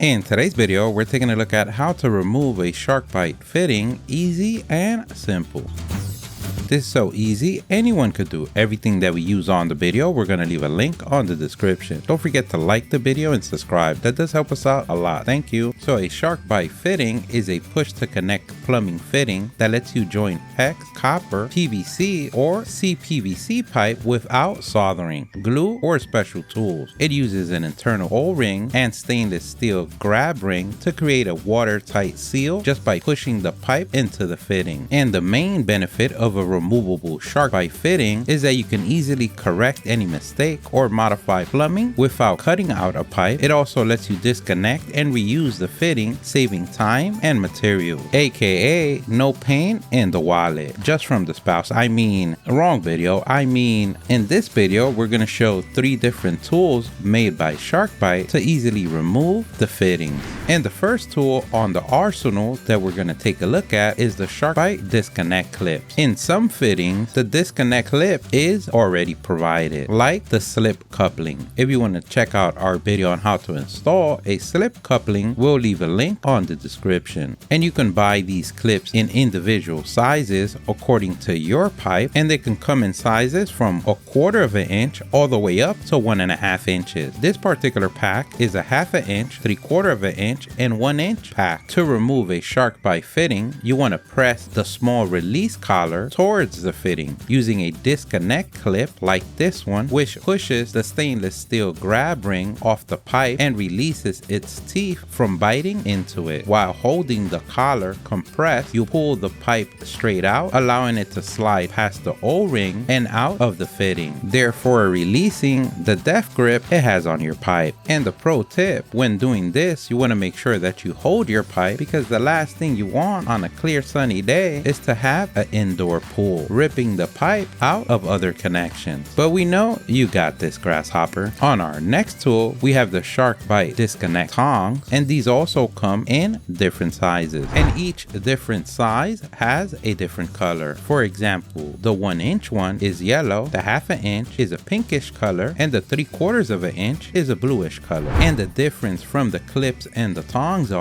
In today's video, we're taking a look at how to remove a Sharkbite fitting easy and simple. This is so easy, anyone could do everything that we use on the video. We're going to leave a link on the description. Don't forget to like the video and subscribe. That does help us out a lot. Thank you. So a Sharkbite fitting is a push to connect plumbing fitting that lets you join PEX, copper, PVC, or CPVC pipe without soldering, glue, or special tools. It uses an internal O-ring and stainless steel grab ring to create a watertight seal just by pushing the pipe into the fitting. And the main benefit of a removable Sharkbite fitting is that you can easily correct any mistake or modify plumbing without cutting out a pipe. It also lets you disconnect and reuse the fitting, saving time and material, aka no pain in the wallet. Just from the spouse, wrong video. In this video, we're going to show 3 different tools made by Sharkbite to easily remove the fittings. And the first tool on the arsenal that we're going to take a look at is the Sharkbite disconnect clips. In some fittings, the disconnect clip is already provided, like the slip coupling. If you want to check out our video on how to install a slip coupling, we'll leave a link on the description. And you can buy these clips in individual sizes according to your pipe, and they can come in sizes from 1/4 inch all the way up to 1.5 inches. This particular pack is a 1/2 inch, 3/4 inch, and 1 inch pack. To remove a Sharkbite fitting, you want to press the small release collar towards the fitting using a disconnect clip like this one, which pushes the stainless steel grab ring off the pipe and releases its teeth from biting into it. While holding the collar compressed, you pull the pipe straight out, allowing it to slide past the O-ring and out of the fitting, therefore releasing the death grip it has on your pipe. And the pro tip, when doing this, you want to make sure that you hold your pipe, because the last thing you want on a clear sunny day is to have an indoor pool, ripping the pipe out of other connections. But we know you got this, grasshopper. On our next tool, we have the Sharkbite disconnect tongs, and these also come in different sizes, and each different size has a different color. For example, the 1 inch one is yellow, the 1/2 inch is a pinkish color, and the 3/4 inch is a bluish color. And the difference from the clips and the tongs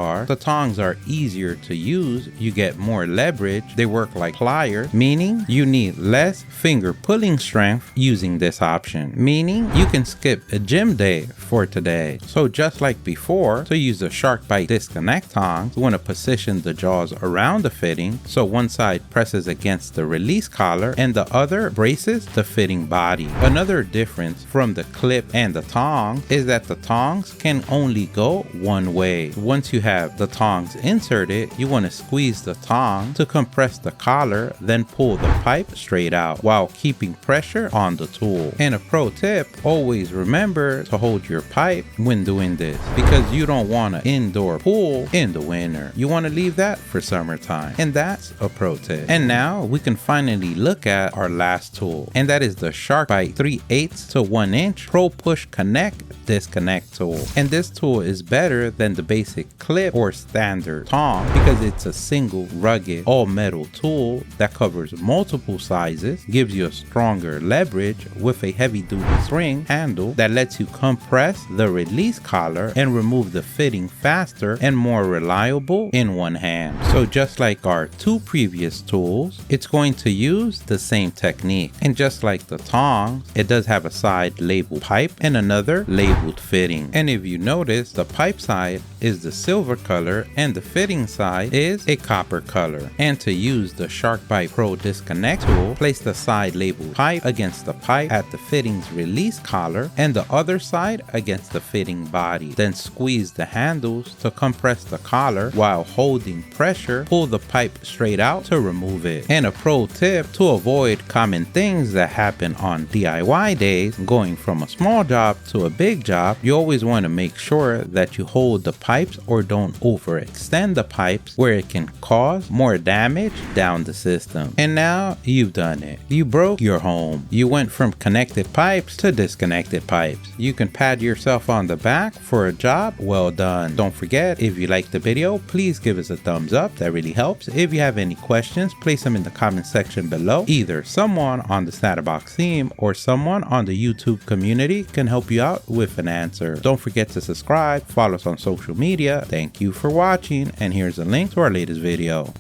are easier to use, you get more leverage, they work like pliers, meaning you need less finger pulling strength using this option, meaning you can skip a gym day for today. So just like before, to use the Sharkbite disconnect tongs, you want to position the jaws around the fitting so one side presses against the release collar and the other braces the fitting body. Another difference from the clip and the tongs is that the tongs can only go one way. Once you have the tongs inserted, you want to squeeze the tong to compress the collar, then pull the pipe straight out while keeping pressure on the tool. And a pro tip, always remember to hold your pipe when doing this, because you don't want an indoor pool in the winter. You want to leave that for summertime, and that's a pro tip. And now we can finally look at our last tool, and that is the Sharkbite 3/8 to 1 inch Pro Push Connect disconnect tool. And this tool is better than the basic clip or standard tong because it's a single rugged all metal tool that covers multiple sizes, gives you a stronger leverage with a heavy duty spring handle that lets you compress the release collar and remove the fitting faster and more reliable in one hand. So just like our 2 previous tools, it's going to use the same technique. And just like the tongs, it does have a side labeled pipe and another labeled fitting. And if you notice, the pipe side is the silver color and the fitting side is a copper color. And to use the Sharkbite Pro disconnect tool, place the side labeled pipe against the pipe at the fitting's release collar and the other side against the fitting body. Then squeeze the handles to compress the collar while holding pressure, pull the pipe straight out to remove it. And a pro tip to avoid common things that happen on DIY days, going from a small job to a big job, you always want to make sure that you hold the pipes or don't overextend the pipes where it can cause more damage down the system. And now you've done it. You broke your home. You went from connected pipes to disconnected pipes. You can pat yourself on the back for a job well done. Don't forget, if you liked the video, please give us a thumbs up. That really helps. If you have any questions, place them in the comment section below. Either someone on the StatUpBox team or someone on the YouTube community can help you out with an answer. Don't forget to subscribe, follow us on social media. Thank you for watching, and here's a link to our latest video.